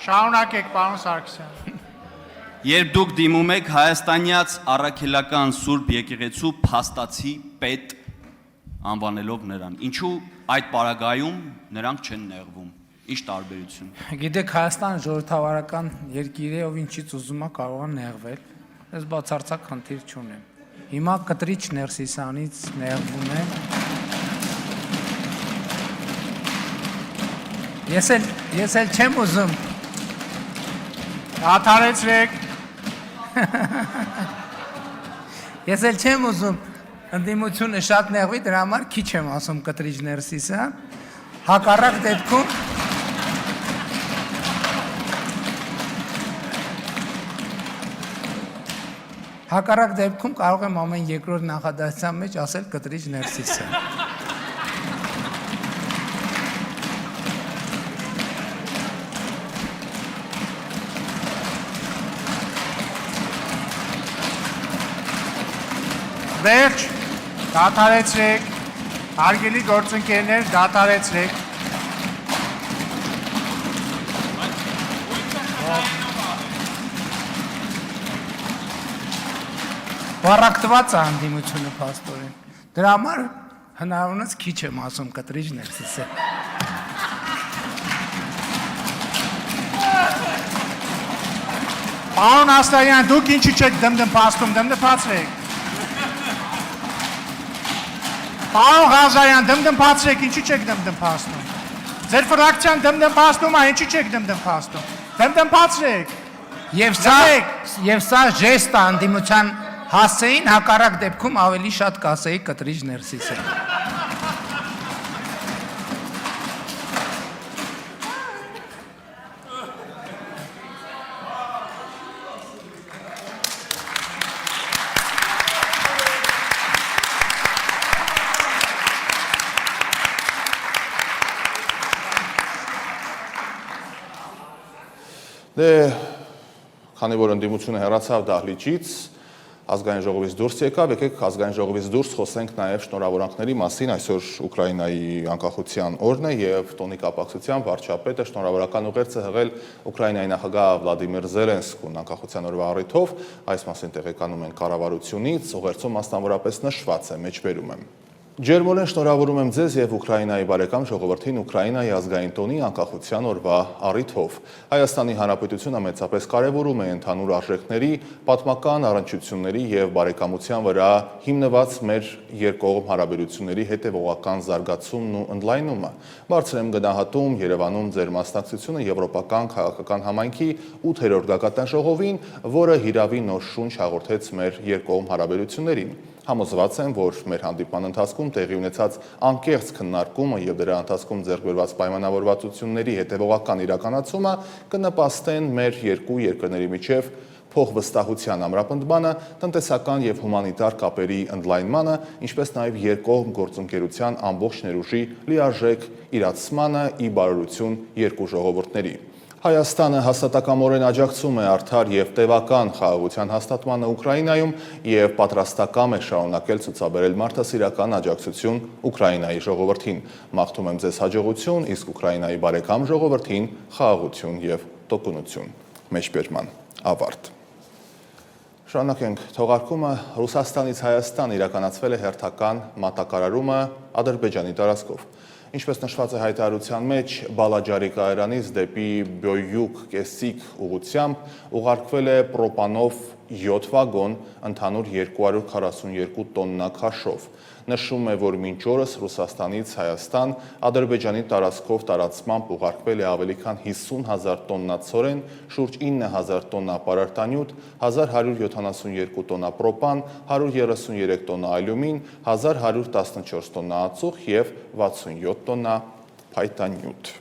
Շարունակեք, պարոն Սարգսյան։ երբ դուք դիմում եք հայաստանյաց առաքելական Սուրբ Եկեղեցու փաստացի պետ անվանելով նրան, ինչու այդ պարագայում նրանք չեն նեղվում։ Ինչ տարբերություն։ Գիտեք, Հայաստանը ժողովրդավարական երկիր է, ով ինչից ուզում է կարող է նեղվել։ Ես բացարձակ խնդիր չունեմ։ Հիմա կտրիչ Ներսիսյանից նեղվում եմ։ Ես էլ չեմ ուզում։ Դադարեցրեք։ Ես էլ չեմ ուզում ընդդիմությունը շատ նեղվի, դրա համար քիչ եմ ասում կտրիչ Ներսիսյան։ Հակառակ դեպքում կարող եմ ամեն երկրորդ նախադասության մեջ ասել կտրիչ Ներսիսյան։ Վերջ, դադարեցրեք, հարգելի գործընկերներ, դադարեցրեք։ Բարակտված է ընդդիմությունը փաստորեն։ Դրա համար հնարավորինս քիչ եմ ասում կտրիչ Ներսիսյան։ Պարոն Աստարյան, դուք ինչի չեք դմդմփաստում, դմդմփացրեք։ Պարոն Ղազարյան, դմդմփացրեք, ինչի չեք դմդմփաստում։ Ձեր ֆրակցիան դմդմփաստում է, ինչի չեք դմդմփաստում։ Դմդմփացրեք։ Եվ սա ժեստ է ընդդիմության հասցեին, հակառակ դեպքում ավելի շատ կասեի կտրիչ Ներսիսյան։ Դե, քանի որ ընդդիմությունը հեռացավ դահլիճից, ազգային ժողովից դուրս եկավ, եկեք ազգային ժողովից դուրս խոսենք նաև շնորհավորանքների մասին, այսօր Ուկրաինայի անկախության օրն է եւ տոնի կապակցությամբ վարչապետը շնորհավորական ուղերձ է հղել Ուկրաինայի նախագահ Վլադիմիր Զելենսկուն անկախության օրվա առիթով, այս մասին տեղեկանում են կառավարությունից, ուղերձում մասնավորապես նշված է, մեջբերում եմ։ Ջերմորեն շնորհավորում եմ ձեզ եւ Ուկրաինայի բարեկամ ժողովրդին Ուկրաինայի ազգային տոնի անկախության օրվա առիթով։ Հայաստանի Հանրապետությունը մեծապես կարևորում է ընդհանուր արժեքների, պատմական առնչությունների եւ բարեկամության վրա հիմնված մեր երկկողմ հարաբերությունների հետեւողական զարգացումն ու ընդլայնումը։ Բարձր եմ գնահատում Երևանում ձեր մասնակցությունը Եվրոպական քաղաքական համայնքի 8-րդ գագաթան ժողովին, որը հիրավի նոր շունչ հաղորդեց մեր երկկողմ հարաբերություններին։ Համոզված եմ, որ մեր հանդիպման ընթացքում տեղի ունեցած անկեղծ քննարկումը եւ դրա ընթացքում ձեռք բերված պայմանավորվածությունների հետեւողական իրականացումը կնպաստեն մեր երկու երկրների միջև փոխվստահության ամրապնդմանը, տնտեսական եւ հումանիտար կապերի ընդլայնմանը, ինչպես նաեւ երկկողմ գործընկերության ամբողջ ներուժի լիարժեք իրացմանը ի բարօրություն երկու ժողովուրդների։ Հայաստանը հաստատակամորեն աջակցում է արդար եւ տևական խաղաղության հաստատմանը Ուկրաինայում եւ պատրաստակամ է շարունակել ցուցաբերել մարդասիրական աջակցություն Ուկրաինայի ժողովրդին։ Մաղթում եմ ձեզ հաջողություն, իսկ Ուկրաինայի բարեկամ ժողովրդին խաղաղություն եւ տոկունություն։ Մեջբերման ավարտ։ Շարունակենք թողարկումը Ռուսաստանից Հայաստան իրականացվել է հերթական մատակարարումը Ադրբեջանի տարածքով։ Ինչպես նշված է հայտարարության մեջ, Բալաջարի կայարանից դեպի Բյոյուկ կեսիկ ուղղությամբ ուղարկվել է պրոպանով 7 վագոն ընդհանուր 242 տոննա քաշով։ Նշում է, որ մինչ օրս Ռուսաստանից Հայաստան Ադրբեջանի տարածքով տարածմամբ ուղարկվել է ավելի քան 50,000 տոննա ցորեն, շուրջ 9,000 տոննա պարարտանյութ, 1172 տոննա պրոպան, 133 տոննա ալյումին, 1114 տոննա ածուխ եւ 67 տոննա փայտանյութ։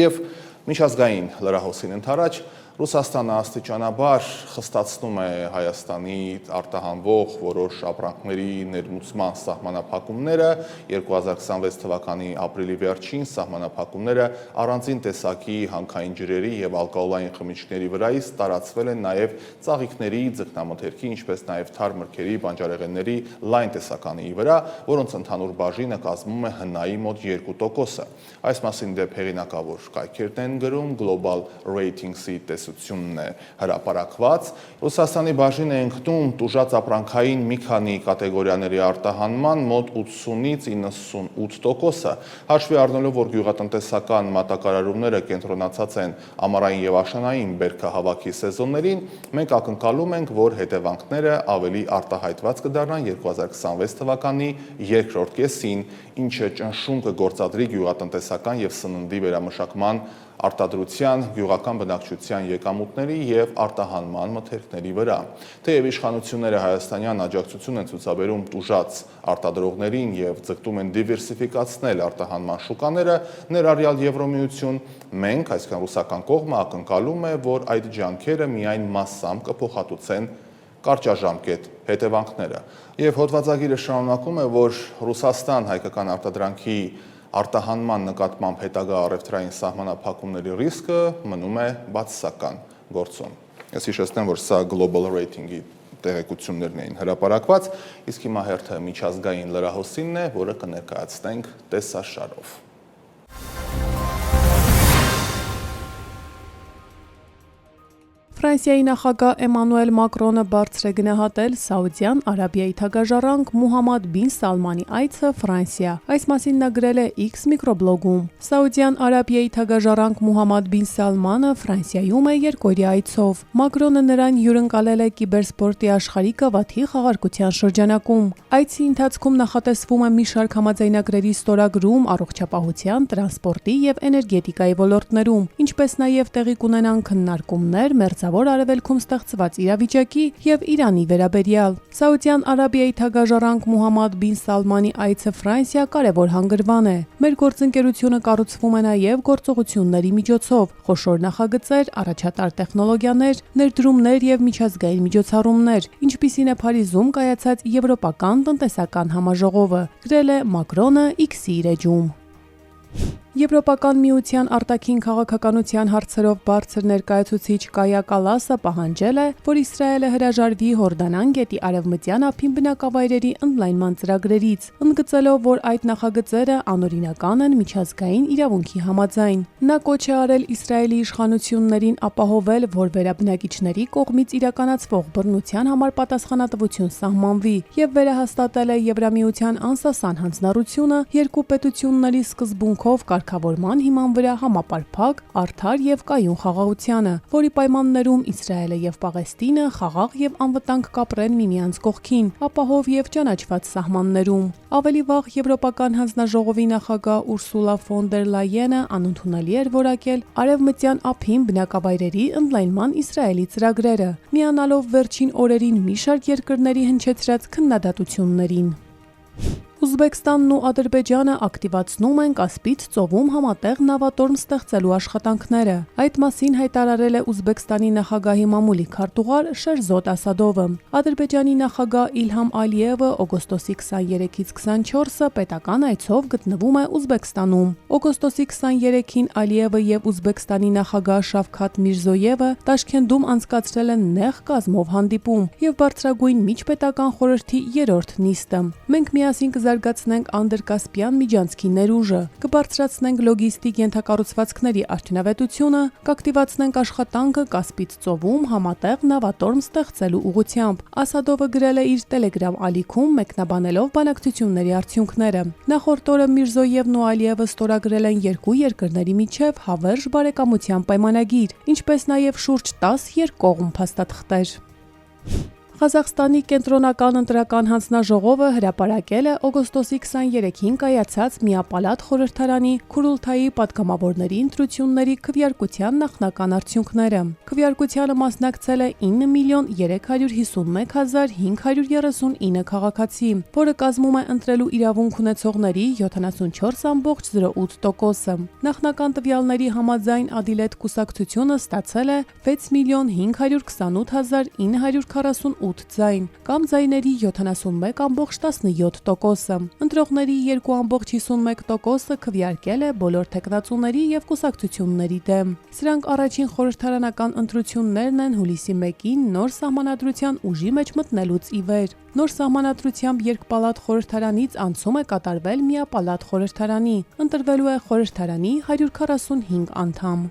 Եվ միջազգային լրահոսին ընդառաջ Ռուսաստանը աստիճանաբար խստացնում է Հայաստանի արտահանվող որոշ ապրանքների ներմուծման սահմանափակումները, 2026 թվականի ապրիլի վերջին սահմանափակումները առանձին տեսակի հանքային ջրերի եւ ալկոհոլային խմիչքների վրայից տարածվել են նաեւ ծաղիկների, ձկնամթերքի, ինչպես նաեւ թարմ մրգերի, բանջարեղենների լայն տեսականիի վրա, որոնց ընդհանուր բաժինը կազմում է հնայի մոտ 2%-ը։ Այս մասին դեպ հեղինակավոր կայքերն են գրում Global Ratings-ի տեսությունն է հրապարակված։ Ռուսաստանի բաժինը ընկնում տուժած ապրանքային մի քանի կատեգորիաների արտահանման մոտ 80-ից 98%-ը։ Հաշվի առնելով, որ գյուղատնտեսական մատակարարումները կենտրոնացած են ամառային եւ աշնանային բերքահավաքի սեզոններին, մենք ակնկալում ենք, որ հետևանքները ավելի արտահայտված կդառնան 2026 թվականի երկրորդ կեսին, ինչը ճնշում կգործադրի գյուղատնտեսական եւ սննդի վերամշակման արտադրության, գյուղական բնակչության եկամուտների եւ արտահանման մթերքների վրա։ Թեև իշխանությունները հայաստանյան աջակցություն են ցուցաբերում տուժած արտադրողներին եւ ձգտում են դիվերսիֆիկացնել արտահանման շուկաները, ներառյալ Եվրոմիություն, մենք, այսինքն ռուսական կողմը, ակնկալում է, որ այդ ջանքերը միայն մասամբ կփոխհատուցեն կարճաժամկետ հետևանքները։ Եվ հոդվածագիրը շարունակում է, որ Ռուսաստան հայկական արտադրանքի արտահանման նկատմամբ հետագա առևտրային սահմանափակումների ռիսկը մնում է բացասական գործում։ Ես հիշեցնեմ, որ սա Global Rating-ի տեղեկություններն էին հրապարակված, իսկ հիմա հերթը միջազգային լրահոսինն է, որը կներկայացնենք տեսաշարով։ Ֆրանսիայի նախագահ Էմանուել Մակրոնը բարձր է գնահատել Սաուդյան Արաբիայի թագաժառանգ Մուհամմադ բին Սալմանի այցը Ֆրանսիա։ Այս մասին նա գրել է X միկրոբլոգում։ Սաուդյան Արաբիայի թագաժառանգ Մուհամմադ բին Սալմանը Ֆրանսիայում է երկօրյա այցով։ Մակրոնը նրան հյուրընկալել է կիբերսպորտի աշխարհի գավաթի խաղարկության շրջանակում։ Այցի ընթացքում նախատեսվում է մի շարք համաձայնագրերի ստորագրում առողջապահության, տրանսպորտի եւ էներգետիկայի ոլորտներում, ինչպես նաեւ տեղի կունենան քննարկումներ Մերձավոր Արևելքում ստեղծված իրավիճակի եւ Իրանի վերաբերյալ։ Սաուդյան Արաբիայի թագաժառանգ Մուհամմադ բին Սալմանի այցը Ֆրանսիա կարևոր հանգրվան է։ Մեր գործընկերությունը կառուցվում է նաեւ գործողությունների միջոցով, խոշոր նախագծեր, առաջատար տեխնոլոգիաներ, ներդրումներ եւ միջազգային միջոցառումներ, ինչպիսին է Փարիզում կայացած Եվրոպական տնտեսական համաժողովը, գրել է Մակրոնը X-ի իր էջում։ Եվրոպական միության արտաքին քաղաքականության հարցերով բարձր ներկայացուցիչ Կայա Կալասը պահանջել է, որ Իսրայելը հրաժարվի Հորդանան գետի արևմտյան ափին բնակավայրերի ընդլայնման ծրագրերից, ընդգծելով, որ այդ նախագծերը անօրինական են միջազգային իրավունքի համաձայն։ Նա կոչ է արել Իսրայելի իշխանություններին ապահովել, որ վերաբնակիչների կողմից իրականացվող բռնության համար պատասխանատվություն սահմանվի եւ վերահաստատել է Եվրամիության անսասան հանձնառությունը երկու պետությունների սկզբունքով կարգավորման հիման վրա համապարփակ, արդար եւ կայուն խաղաղությանը, որի պայմաններում Իսրայելը եւ Պաղեստինը խաղաղ եւ անվտանգ կապրեն միմյանց կողքին, ապահով եւ ճանաչված սահմաններում։ Ավելի վաղ Եվրոպական հանձնաժողովի նախագահ Ուրսուլա ֆոն դեր Լայենը անընդունելի էր որակել արևմտյան ափին բնակավայրերի ընդլայնման Իսրայելի ծրագրերը, միանալով վերջին օրերին մի շարք երկրների հնչեցրած քննադատություններին։ Ուզբեկստանն ու Ադրբեջանը ակտիվացնում են Կասպից ծովում համատեղ նավատորմ ստեղծելու աշխատանքները։ Այդ մասին հայտարարել է Ուզբեկստանի նախագահի մամուլի քարտուղար Շերզոդ Ասադովը։ Ադրբեջանի նախագահ Իլհամ Ալիևը օգոստոսի 23-ից 24-ը պետական այցով գտնվում է Ուզբեկստանում։ Օգոստոսի 23-ին Ալիևը եւ Ուզբեկստանի նախագահ Շավքաթ Միրզոյևը Տաշքենտում անցկացրել են նեղ կազմով հանդիպում եւ բարձրագույն միջպետական խորհրդի երրորդ նիստը։ Մենք միասին կզարգացնենք անդրկասպյան միջանցքի ներուժը, կբարձրացնենք լոգիստիկ ենթակառուցվածքների արդյունավետությունը, կակտիվացնենք աշխատանքը Կասպից ծովում համատեղ նավատորմ ստեղծելու ուղղությամբ, Ասադովը գրել է իր Telegram ալիքում մեկնաբանելով բանակցությունների արդյունքները։ Նախորդ օրը Միրզոյևն ու Ալիևը ստորագրել են երկու երկրների միջև հավերժ բարեկամության պայմանագիր, ինչպես նաև շուրջ 10 երկկողմ փաստաթղթեր։ Ղազախստանի կենտրոնական ընտրական հանձնաժողովը հրապարակել է օգոստոսի 23-ին կայացած միապալատ խորհրդարանի Քուրուլթայի պատգամավորների ընտրությունների քվեարկության նախնական արդյունքները։ Քվեարկությանը մասնակցել է 9,351,539 քաղաքացի, որը կազմում է ընտրելու իրավունք ունեցողների 74.08%-ը։ Նախնական տվյալների համաձայն Ադիլետ կուսակցությունը ստացել է 6,528,948 ձայն, կամ ձայների 71.17%-ը։ Ընտրողների 2.51%-ը քվեարկել է բոլոր թեկնածուների եւ կուսակցությունների դեմ։ Սրանք առաջին խորհրդարանական ընտրություններն են հուլիսի 1-ին նոր սահմանադրության ուժի մեջ մտնելուց ի վեր։ Նոր սահմանադրությամբ երկպալատ խորհրդարանից անցում է կատարվել միապալատ խորհրդարանի, ընտրվելու է խորհրդարանի 145 անդամ։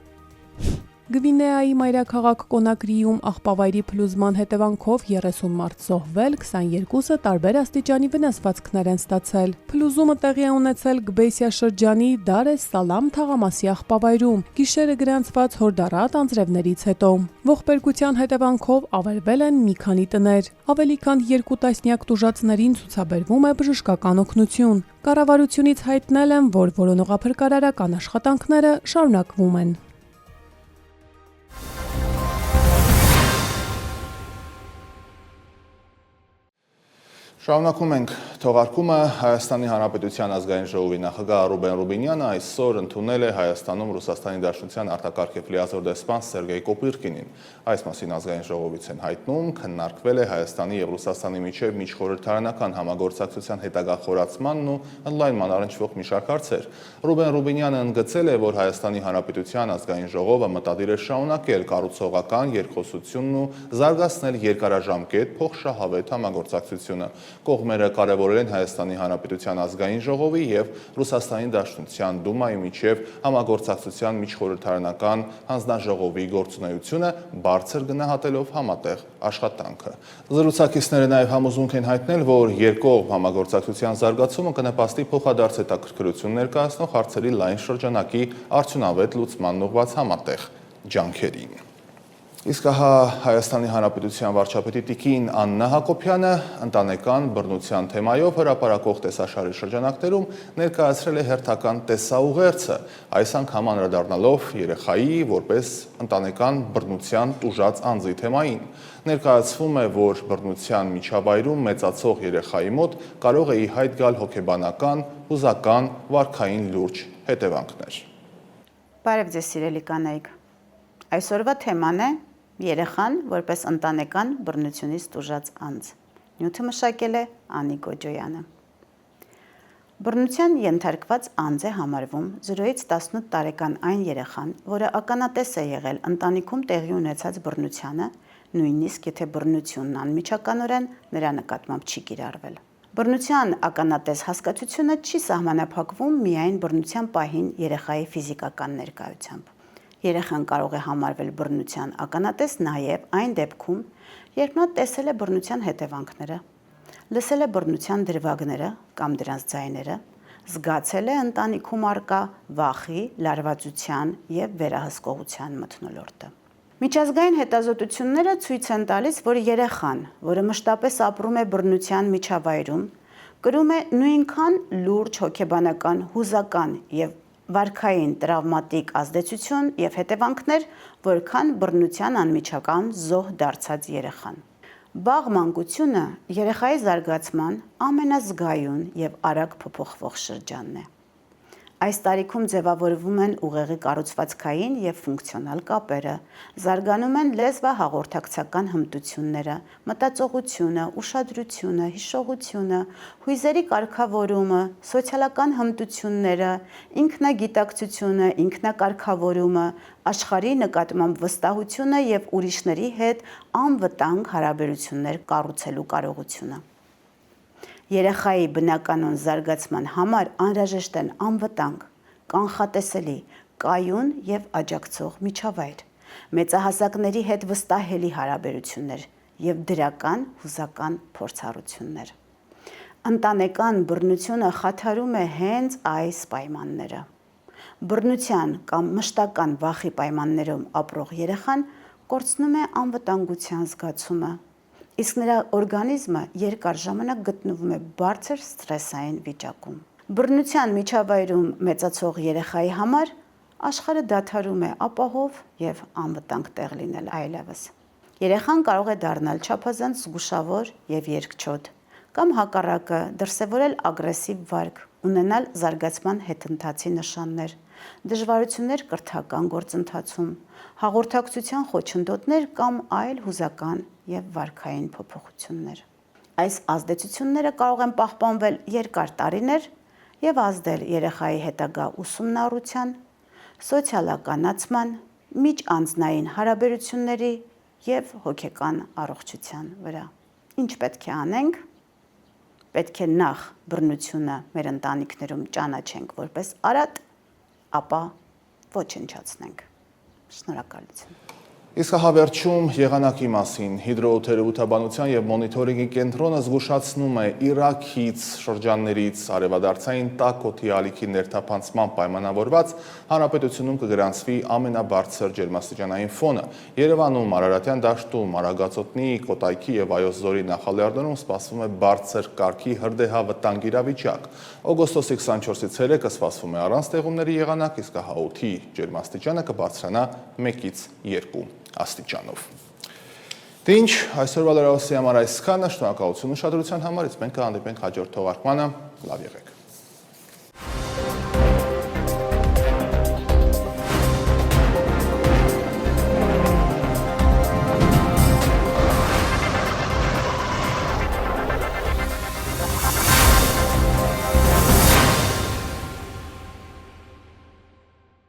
Գվինեայի մայրաքաղաք Կոնակրիում աղբավայրի փլուզման հետևանքով 30 մարդ զոհվել, 22-ը տարբեր աստիճանի վնասվածքներ են ստացել։ Փլուզումը տեղի է ունեցել Գբեյսիա շրջանի Դար էս Սալամ թաղամասի աղբավայրում, գիշերը գրանցված հորդառատ անձրևներից հետո։ Ողբերգության հետևանքով ավերվել են մի քանի տներ։ Ավելի քան 2 տասնյակ տուժածներին ցուցաբերվում է բժշկական օգնություն։ Կառավարությունից հայտնել են, որ որոնողափրկարարական աշխատանքները շարունակվում են։ Շարունակում ենք թողարկումը։ Հայաստանի Հանրապետության ազգային ժողովի նախագահ Ռուբեն Ռուբինյանը այսօր ընդունել է Հայաստանում Ռուսաստանի Դաշնության արտակարգ և լիազոր դեսպան Սերգեյ Կոպիրկինին։ Այս մասին ազգային ժողովից են հայտնում, քննարկվել է Հայաստանի և Ռուսաստանի միջև միջխորհրդարանական համագործակցության հետագա խորացմանն ու ընդլայնման առնչվող մի շարք հարցեր։ Ռուբեն Ռուբինյանը ընդգծել է, որ Հայաստանի Հանրապետության ազգային ժողովը մտադիր է շարունակել կառուցողական երկխոսությունն ու զարգացնել երկարաժամկետ փոխշահավետ համագործակցությունը։ Կողմերը կարևորել են Հայաստանի Հանրապետության ազգային ժողովի և Ռուսաստանի Դաշնության Դումայի միջև համագործակցության միջխորհրդարանական հանձնաժողովի գործունեությունը, բարձր գնահատելով համատեղ աշխատանքը։ Զրուցակիցները նաև համոզմունք են հայտնել, որ երկկողմ համագործակցության զարգացումը կնպաստի փոխադարձ հետաքրքրություն ներկայացնող հարցերի լայն շրջանակի արդյունավետ լուծմանն ուղղված համատեղ ջանքերին։ Իսկ ահա Հայաստանի Հանրապետության վարչապետի տիկին Աննա Հակոբյանը ընտանեկան բռնության թեմայով հրապարակող տեսաշարի շրջանակներում ներկայացրել է հերթական տեսաուղերձը, այս անգամ անդրադառնալով երեխայի որպես ընտանեկան բռնության տուժած անձի թեմային։ Ներկայացվում է, որ բռնության միջավայրում մեծացող երեխայի մոտ կարող է ի հայտ գալ հոգեբանական, հուզական, վարքային լուրջ հետևանքներ։ Բարև ձեզ սիրելի կանայք։ Այսօրվա թեման է երեխան որպես ընտանեկան բռնությունից տուժած անձ։ Նյութը մշակել է Անի Գոջոյանը։ Բռնության ենթարկված անձ է համարվում 0-ից 18 տարեկան այն երեխան, որը ականատես է եղել ընտանիքում տեղի ունեցած բռնությանը, նույնիսկ եթե բռնությունն անմիջականորեն նրա նկատմամբ չի կիրառվել։ Բռնության ականատես հասկացությունը չի սահմանափակվում միայն բռնության պահին երեխայի ֆիզիկական ներկայությամբ։ Երեխան կարող է համարվել բռնության ականատես նաև այն դեպքում, երբ նա տեսել է բռնության հետևանքները, լսել է բռնության դրվագները կամ դրանց ձայները, զգացել է ընտանիքում առկա վախի, լարվածության և վերահսկողության մթնոլորտը։ Միջազգային հետազոտությունները ցույց են տալիս, որ երեխան, որը մշտապես ապրում է բռնության միջավայրում, կրում է նույնքան լուրջ հոգեբանական, հուզական և վարքային տրավմատիկ ազդեցություն և հետևանքներ, որքան բռնության անմիջական զոհ դարձած երեխան։ Վաղ մանկությունը երեխայի զարգացման ամենազգայուն և արագ փոփոխվող շրջանն է։ Այս տարիքում ձևավորվում են ուղեղի կառուցվածքային և ֆունկցիոնալ կապերը, զարգանում են լեզվահաղորդակցական հմտությունները, մտածողությունը, ուշադրությունը, հիշողությունը, հույզերի կարգավորումը, սոցիալական հմտությունները, ինքնագիտակցությունը, ինքնակարգավորումը, աշխարհի նկատմամբ վստահությունը և ուրիշների հետ անվտանգ հարաբերություններ կառուցելու կարողությունը։ Երեխայի բնականոն զարգացման համար անհրաժեշտ են անվտանգ, կանխատեսելի, կայուն և աջակցող միջավայր, մեծահասակների հետ վստահելի հարաբերություններ և դրական հուզական փորձառություններ։ Ընտանեկան բռնությունը խաթարում է հենց այս պայմանները։ Բռնության կամ մշտական վախի պայմաններում ապրող երեխան կորցնում է անվտանգության զգացումը, Իսկ նրա օրգանիզմը երկար ժամանակ գտնվում է բարձր սթրեսային վիճակում։ Բռնության միջավայրում մեծացող երեխայի համար աշխարհը դադարում է ապահով եւ անվտանգ տեղ լինել այլևս։ Երեխան կարող է դառնալ չափազանց զգուշավոր եւ երկչոտ, կամ հակառակը դրսևորել ագրեսիվ վարք, ունենալ զարգացման հետընթացի նշաններ, դժվարություններ կրթական գործընթացում, հաղորդակցության խոչընդոտներ կամ այլ հուզական եւ վարքային փոփոխություններ։ Այս ազդեցությունները կարող են պահպանվել երկար տարիներ եւ ազդել երեխայի հետագա ուսումնառության, սոցիալականացման, միջանձնային հարաբերությունների եւ հոգեկան առողջության վրա։ Ինչ պետք է անենք։ Պետք է նախ բռնությունը մեր ընտանիքներում ճանաչենք որպես արատ, ապա ոչնչացնենք։ Շնորհակալություն։ Իսկ հավերչում եղանակի մասին հիդրոթերապևտաբանության եւ մոնիթորինգի կենտրոնը զգուշացնում է Իրաքից շրջաններից արևադարձային տաք օդի ալիքի ներթափանցման պայմանավորված հանրապետությունում կգրանցվի ամենաբարձր ջերմաստիճանային ֆոնը։ Երևանում, Արարատյան դաշտում, Արագածոտնի, Կոտայքի եւ Այոց-Ձորի նախալեռներում սպասվում է բարձր կարգի հրդեհավտանգ իրավիճակ։ Օգոստոսի 24-ից 3-ը սպասվում է առանց տեղումների եղանակ, իսկ օդի ջերմաստիճանը կբարձրանա 1-ից 2 աստիճանով։ Դե ինչ, այսօրվա լրահոսի համար այսքանը, շնորհակալություն ուշադրության համար, իսկ մենք կհանդիպենք հաջորդ թողարկմանը, լավ եղեք։